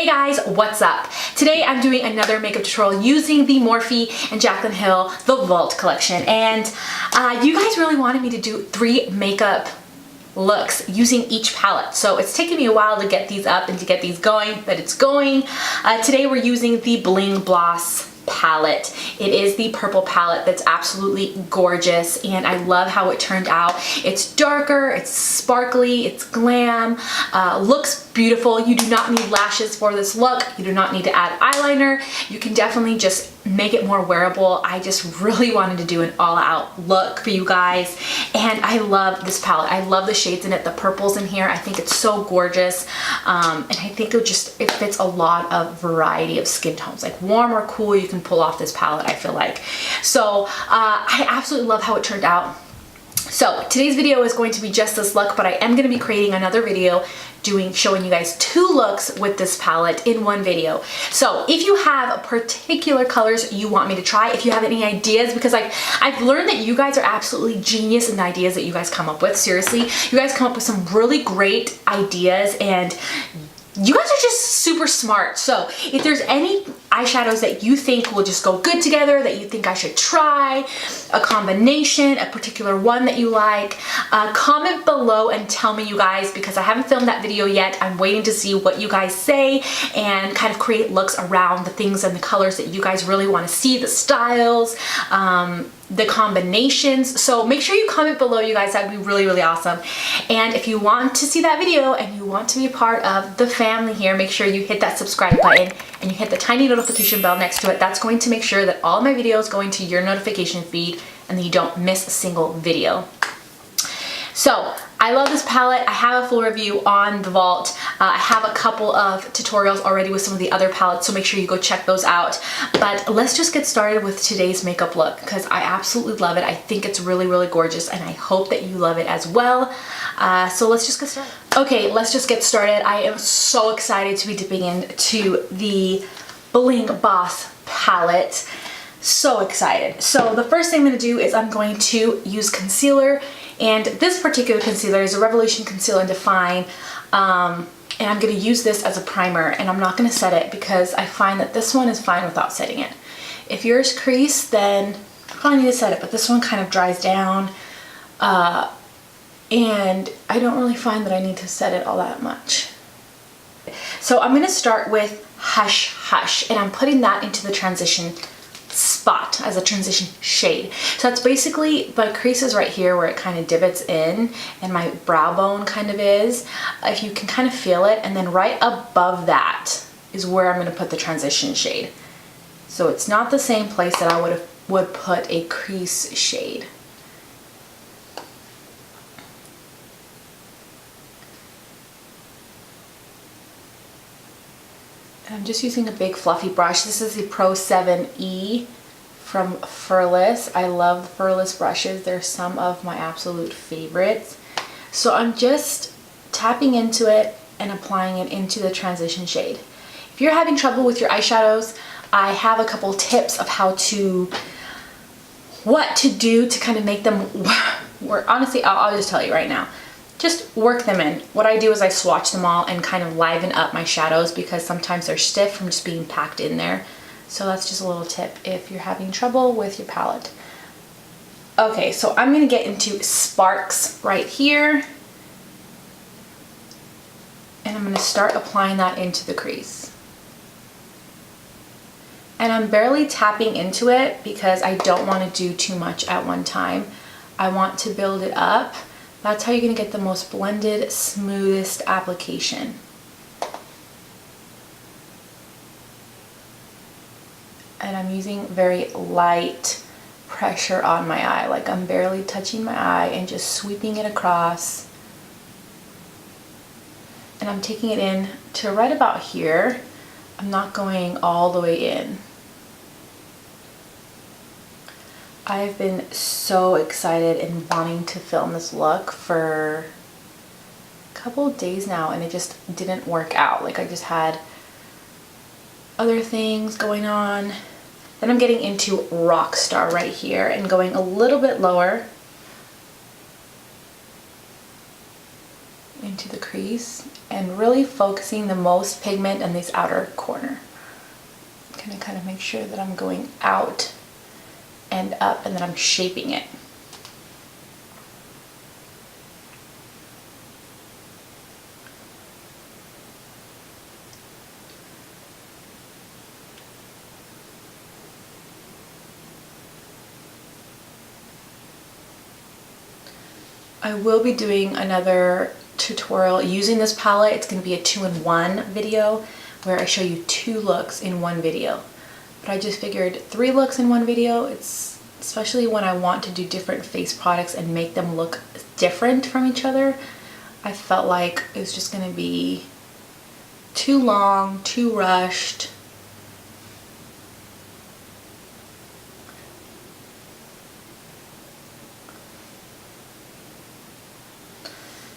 Hey guys, what's up? Today I'm doing another makeup tutorial using the Morphe and Jaclyn Hill The Vault collection, and you guys really wanted me to do 3 makeup looks using each palette. So it's taken me a while to get these up and to get these going, but it's going. Today we're using the Bling Boss palette. It is the purple palette that's absolutely gorgeous, and I love how it turned out. It's darker, it's sparkly, it's glam, looks beautiful. You do not need lashes for this look. You do not need to add eyeliner. You can definitely just make it more wearable. I just really wanted to do an all-out look for you guys, and I love this palette. I love the shades in it, the purples in here. I think it's so gorgeous, and I think it fits a lot of variety of skin tones, like warm or cool. You can pull off this palette, I feel like. So I absolutely love how it turned out. So today's video is going to be just this look, but I am going to be creating another video showing you guys 2 looks with this palette in one video. So if you have particular colors you want me to try, if you have any ideas, because I've learned that you guys are absolutely genius in the ideas that you guys come up with. Seriously, you guys come up with some really great ideas, and you guys are just super smart. So if there's any eyeshadows that you think will just go good together, that you think I should try, a combination, a particular one that you like, comment below and tell me, you guys, because I haven't filmed that video yet. I'm waiting to see what you guys say and kind of create looks around the things and the colors that you guys really want to see, the styles, the combinations. So make sure you comment below, you guys. That'd be really, really awesome. And if you want to see that video and you want to be a part of the family here, make sure you hit that subscribe button and you hit the tiny notification bell next to it. That's going to make sure that all of my videos go into your notification feed and that you don't miss a single video. So I love this palette. I have a full review on the Vault. I have a couple of tutorials already with some of the other palettes, so make sure you go check those out. But let's just get started with today's makeup look, because I absolutely love it. I think it's really, really gorgeous, and I hope that you love it as well. So let's just get started. Okay, let's just get started. I am so excited to be dipping into the Bling Boss palette. So excited. So the first thing I'm going to do is I'm going to use concealer, and this particular concealer is a Revolution Conceal and Define, and I'm going to use this as a primer, and I'm not going to set it because I find that this one is fine without setting it. If yours crease, then you probably need to set it, but this one kind of dries down, and I don't really find that I need to set it all that much. So I'm going to start with Hush Hush, and I'm putting that into the transition spot as a transition shade. So that's basically, my crease is right here where it kind of divots in and my brow bone kind of is, if you can kind of feel it, and then right above that is where I'm going to put the transition shade. So it's not the same place that I would put a crease shade. I'm just using a big fluffy brush. This is the Pro 7E from Furless. I love Furless brushes. They're some of my absolute favorites. So I'm just tapping into it and applying it into the transition shade. If you're having trouble with your eyeshadows, I have a couple tips of what to do to kind of make them work. Honestly, I'll just tell you right now. Just work them in. What I do is I swatch them all and kind of liven up my shadows, because sometimes they're stiff from just being packed in there. So that's just a little tip if you're having trouble with your palette. Okay, so I'm going to get into Sparks right here, and I'm going to start applying that into the crease. And I'm barely tapping into it because I don't want to do too much at one time. I want to build it up. That's how you're going to get the most blended, smoothest application. And I'm using very light pressure on my eye, like I'm barely touching my eye and just sweeping it across. And I'm taking it in to right about here. I'm not going all the way in. I've been so excited and wanting to film this look for a couple of days now, and it just didn't work out. Like, I just had other things going on. Then I'm getting into Rockstar right here and going a little bit lower into the crease and really focusing the most pigment in this outer corner. I'm gonna kind of make sure that I'm going out and up and then I'm shaping it. I will be doing another tutorial using this palette. It's going to be a 2-in-1 video where I show you 2 looks in one video. But I just figured 3 looks in one video, it's especially when I want to do different face products and make them look different from each other. I felt like it was just going to be too long, too rushed.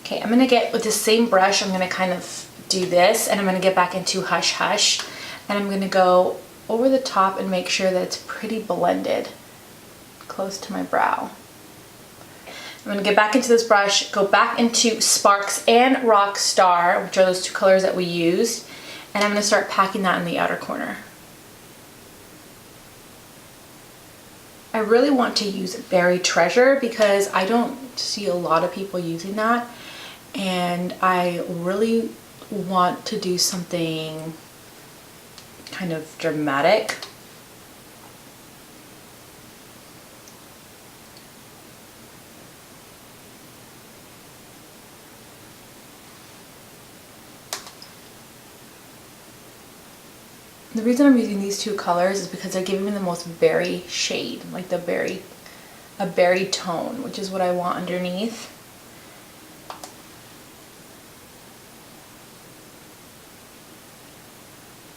Okay, I'm gonna get with the same brush, I'm gonna kind of do this and I'm gonna get back into Hush Hush and I'm gonna go over the top and make sure that it's pretty blended close to my brow. I'm gonna get back into this brush, go back into Sparks and Rockstar, which are those 2 colors that we used, and I'm gonna start packing that in the outer corner. I really want to use Berry Treasure because I don't see a lot of people using that. And I really want to do something kind of dramatic. The reason I'm using these 2 colors is because they're giving me the most berry shade, like a berry tone, which is what I want underneath.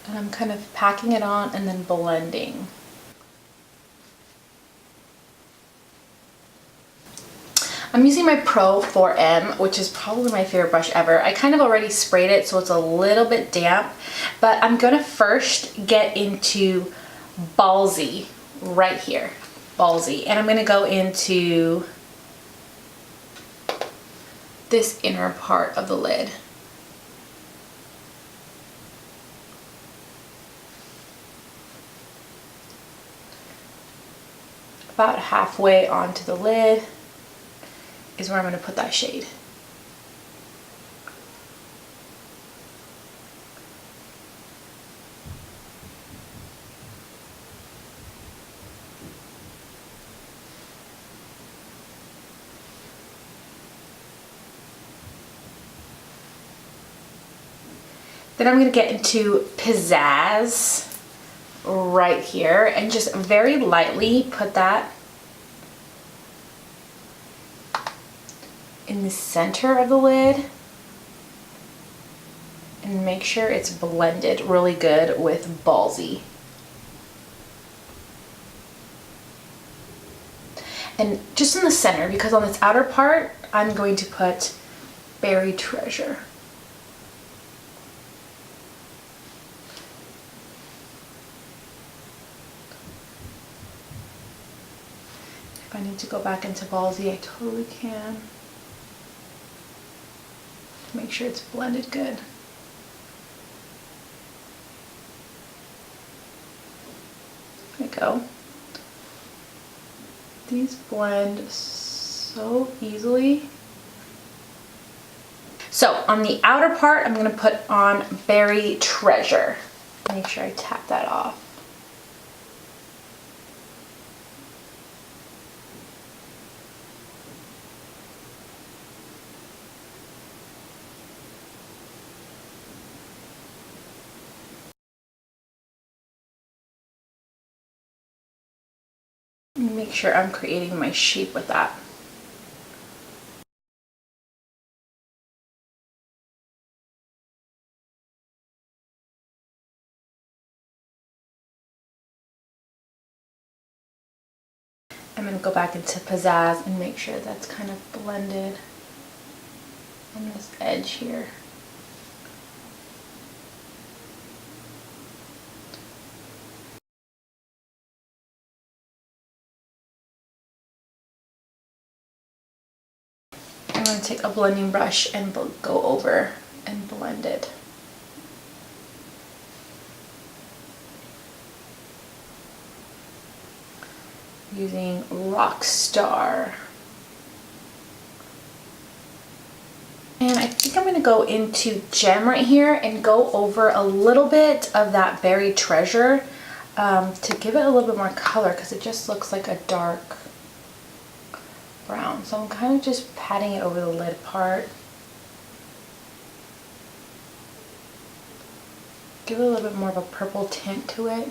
And I'm kind of packing it on and then blending. I'm using my Pro 4M, which is probably my favorite brush ever. I kind of already sprayed it, so it's a little bit damp, but I'm gonna first get into Ballsy right here, Ballsy, and I'm gonna go into this inner part of the lid. About halfway onto the lid is where I'm going to put that shade. Then I'm going to get into Pizzazz right here and just very lightly put that in the center of the lid and make sure it's blended really good with Ballsy. And just in the center, because on this outer part I'm going to put Berry Treasure. If I need to go back into Ballsy, I totally can. Make sure it's blended good. There we go. These blend so easily. So on the outer part, I'm going to put on Berry Treasure. Make sure I tap that off. Make sure I'm creating my shape with that. I'm going to go back into Pizzazz and make sure that's kind of blended on this edge here. I'm going to take a blending brush and go over and blend it. Using Rockstar. And I think I'm going to go into Gem right here and go over a little bit of that Buried Treasure to give it a little bit more color, because it just looks like a dark brown. So I'm kind of just patting it over the lid part. Give it a little bit more of a purple tint to it.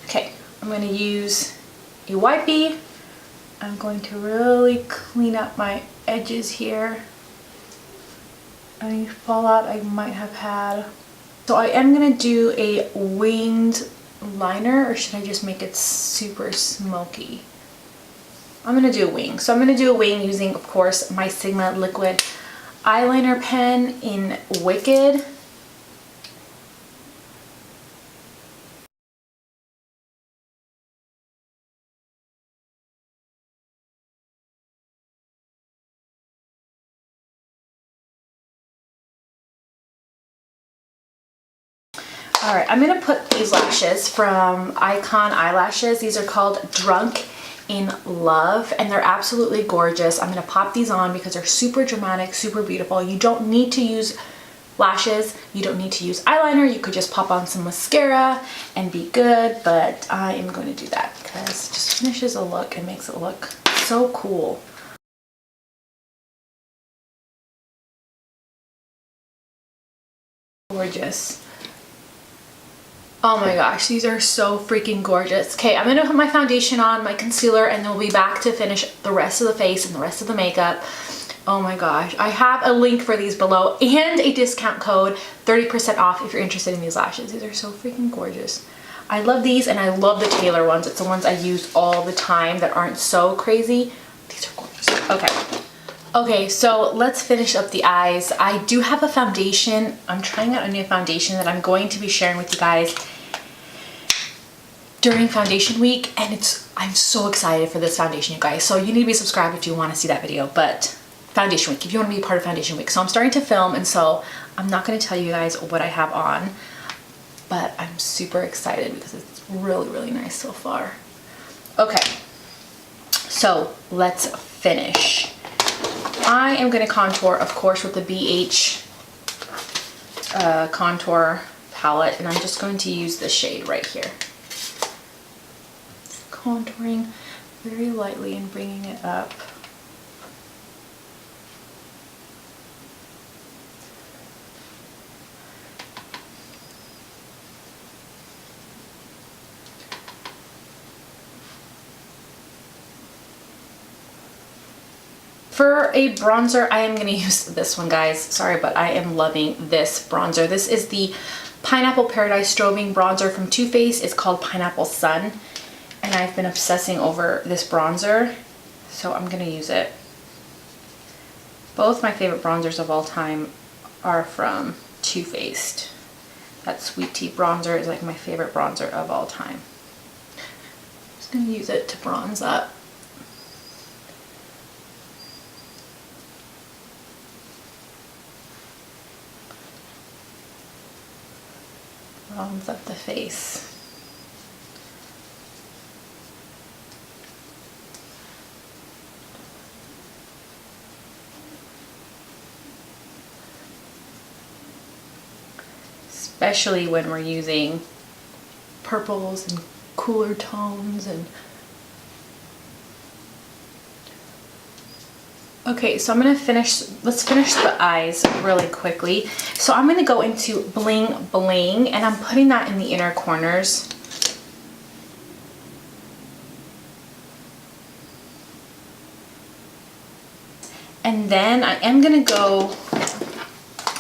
Okay, I'm going to use a wipey. I'm going to really clean up my edges here. Any fallout I might have had. So I am going to do a winged liner, or should I just make it super smoky? I'm going to do a wing. So I'm going to do a wing using, of course, my Sigma liquid eyeliner pen in Wicked. All right, I'm gonna put these lashes from Icon Eyelashes. These are called Drunk in Love, and they're absolutely gorgeous. I'm gonna pop these on because they're super dramatic, super beautiful. You don't need to use lashes, you don't need to use eyeliner. You could just pop on some mascara and be good, but I am going to do that because it just finishes a look and makes it look so cool. Gorgeous. Oh my gosh, these are so freaking gorgeous. Okay, I'm gonna put my foundation on, my concealer, and then we'll be back to finish the rest of the face and the rest of the makeup. Oh my gosh, I have a link for these below and a discount code, 30% off if you're interested in these lashes. These are so freaking gorgeous. I love these, and I love the Taylor ones. It's the ones I use all the time that aren't so crazy. These are gorgeous. Okay. Okay, so let's finish up the eyes. I do have a foundation. I'm trying out a new foundation that I'm going to be sharing with you guys during foundation week, and I'm so excited for this foundation, you guys. So you need to be subscribed if you want to see that video, but foundation week, if you want to be a part of foundation week. So I'm starting to film, and so I'm not going to tell you guys what I have on, but I'm super excited because it's really, really nice so far. Okay, so let's finish. I am going to contour, of course, with the BH contour palette, and I'm just going to use the shade right here. Contouring very lightly and bringing it up. For a bronzer, I am going to use this one, guys. Sorry, but I am loving this bronzer. This is the Pineapple Paradise Strobing Bronzer from Too Faced. It's called Pineapple Sun, and I've been obsessing over this bronzer, so I'm going to use it. Both my favorite bronzers of all time are from Too Faced. That Sweet Tea bronzer is like my favorite bronzer of all time. I'm just going to use it to bronze up. Bronze up the face. Especially when we're using purples and cooler tones and okay, so I'm gonna let's finish the eyes really quickly. So I'm gonna go into Bling Bling, and I'm putting that in the inner corners. And then I am gonna go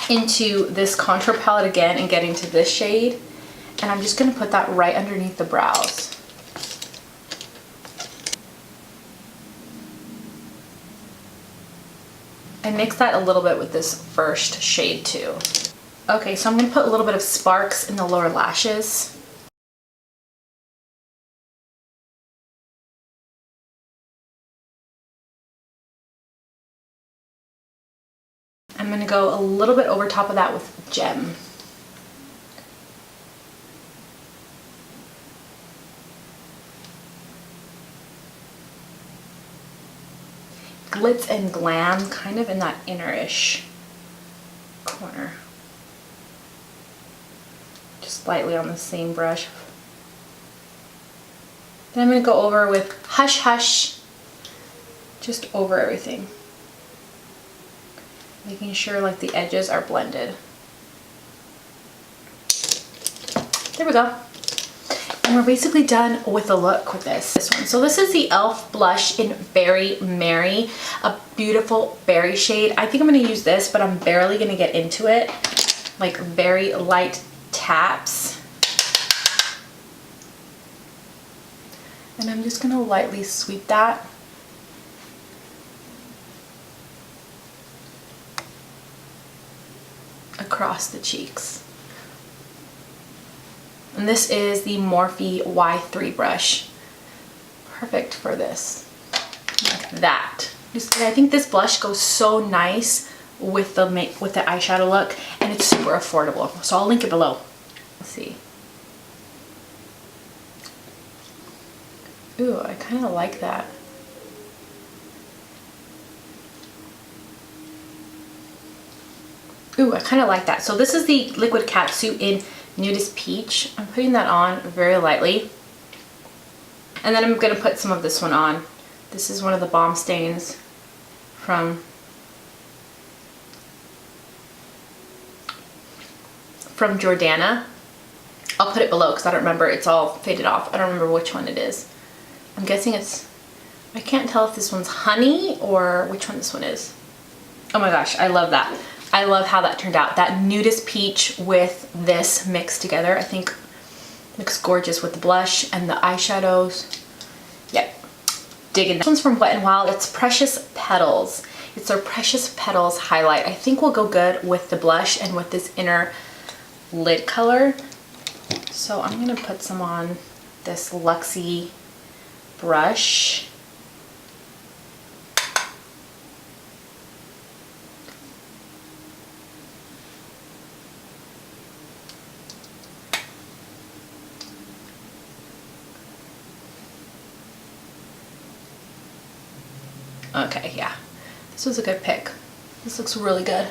into this contour palette again and get into this shade, and I'm just gonna put that right underneath the brows. And mix that a little bit with this first shade too. Okay, so I'm gonna put a little bit of sparks in the lower lashes. I'm gonna go a little bit over top of that with Gem. Glitz and Glam, kind of in that inner-ish corner. Just lightly on the same brush. Then I'm going to go over with Hush Hush, just over everything. Making sure like the edges are blended. There we go. And we're basically done with the look with this one. So this is the e.l.f. blush in Berry Mary, a beautiful berry shade. I think I'm going to use this, but I'm barely going to get into it. Like very light taps. And I'm just going to lightly sweep that. Across the cheeks. And this is the Morphe Y3 brush. Perfect for this. Like that. I think this blush goes so nice with the eyeshadow look, and it's super affordable. So I'll link it below. Let's see. Ooh, I kind of like that. Ooh, I kind of like that. So this is the Liquid Catsuit in Nudist Peach. I'm putting that on very lightly. And then I'm going to put some of this one on. This is one of the Balm stains from Jordana. I'll put it below because I don't remember. It's all faded off. I don't remember which one it is. I'm guessing it's, I can't tell if this one's Honey or which one this one is. Oh my gosh, I love that. I love how that turned out. That Nudist Peach with this mixed together, I think looks gorgeous with the blush and the eyeshadows. Yep, digging that. This one's from Wet n Wild. It's Precious Petals. It's their Precious Petals highlight. I think will go good with the blush and with this inner lid color. So I'm gonna put some on this Luxie brush. Okay, yeah, this was a good pick. This looks really good.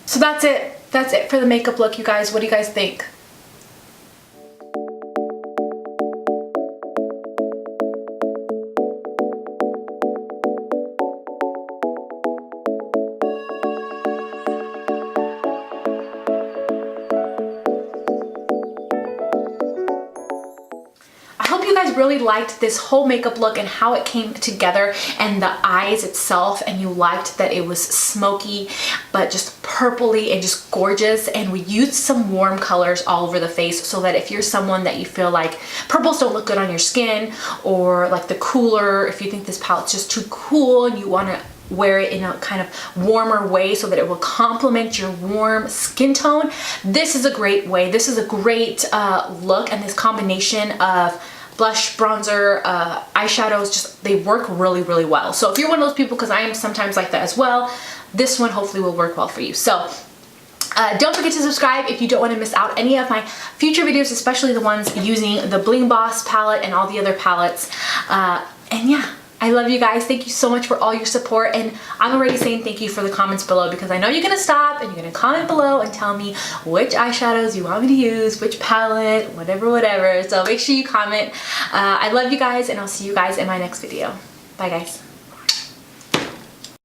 So that's it. That's it for the makeup look, you guys. What do you guys think? You guys really liked this whole makeup look and how it came together, and the eyes itself, and you liked that it was smoky but just purpley and just gorgeous. And we used some warm colors all over the face so that if you're someone that you feel like purples don't look good on your skin, or like the cooler, if you think this palette's just too cool and you want to wear it in a kind of warmer way so that it will complement your warm skin tone, this is a great way. This is a great look, and this combination of blush, bronzer, eyeshadows, just they work really, really well. So if you're one of those people, because I am sometimes like that as well, this one hopefully will work well for you. So don't forget to subscribe if you don't want to miss out any of my future videos, especially the ones using the Bling Boss palette and all the other palettes. And yeah, I love you guys. Thank you so much for all your support, and I'm already saying thank you for the comments below, because I know you're gonna stop and you're gonna comment below and tell me which eyeshadows you want me to use, which palette, whatever. So make sure you comment. I love you guys, and I'll see you guys in my next video. Bye guys.